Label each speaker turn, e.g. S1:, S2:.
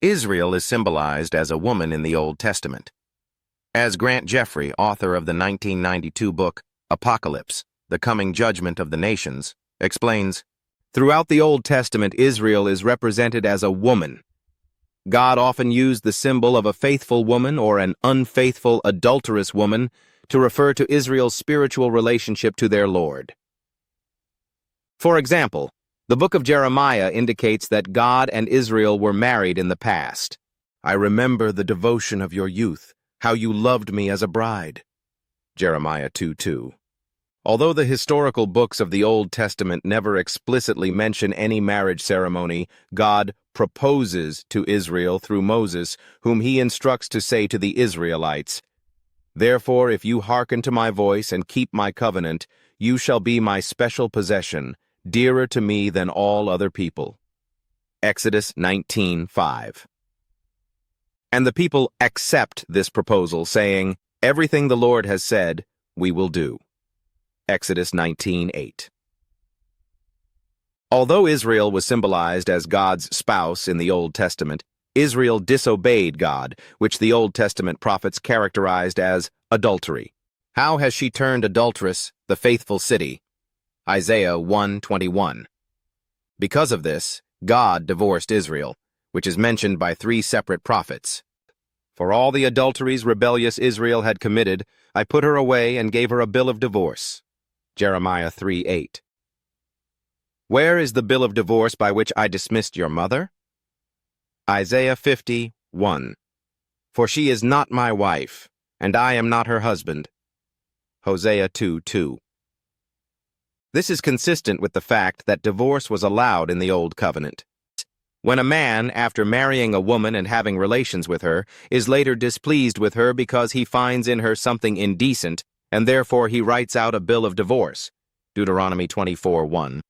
S1: Israel is symbolized as a woman in the Old Testament. As Grant Jeffrey, author of the 1992 book Apocalypse, The Coming Judgment of the Nations, explains, throughout the Old Testament, Israel is represented as a woman. God often used the symbol of a faithful woman or an unfaithful, adulterous woman to refer to Israel's spiritual relationship to their Lord. For example, the book of Jeremiah indicates that God and Israel were married in the past. I remember the devotion of your youth, how you loved me as a bride. Jeremiah 2:2. Although the historical books of the Old Testament never explicitly mention any marriage ceremony, God proposes to Israel through Moses, whom he instructs to say to the Israelites, "Therefore, if you hearken to my voice and keep my covenant, you shall be my special possession, dearer to me than all other people." Exodus 19:5. And the people accept this proposal, saying, "Everything the Lord has said, we will do." Exodus 19:8. Although Israel was symbolized as God's spouse in the Old Testament, Israel disobeyed God, which the Old Testament prophets characterized as adultery. How has she turned adulterous, the faithful city? Isaiah 1:21. Because of this, God divorced Israel, which is mentioned by 3 separate prophets. For all the adulteries rebellious Israel had committed, I put her away and gave her a bill of divorce. Jeremiah 3:8. Where is the bill of divorce by which I dismissed your mother? Isaiah 50:1. For she is not my wife, and I am not her husband. Hosea 2:2. This is consistent with the fact that divorce was allowed in the Old Covenant. When a man, after marrying a woman and having relations with her, is later displeased with her because he finds in her something indecent, and therefore he writes out a bill of divorce, Deuteronomy 24:1.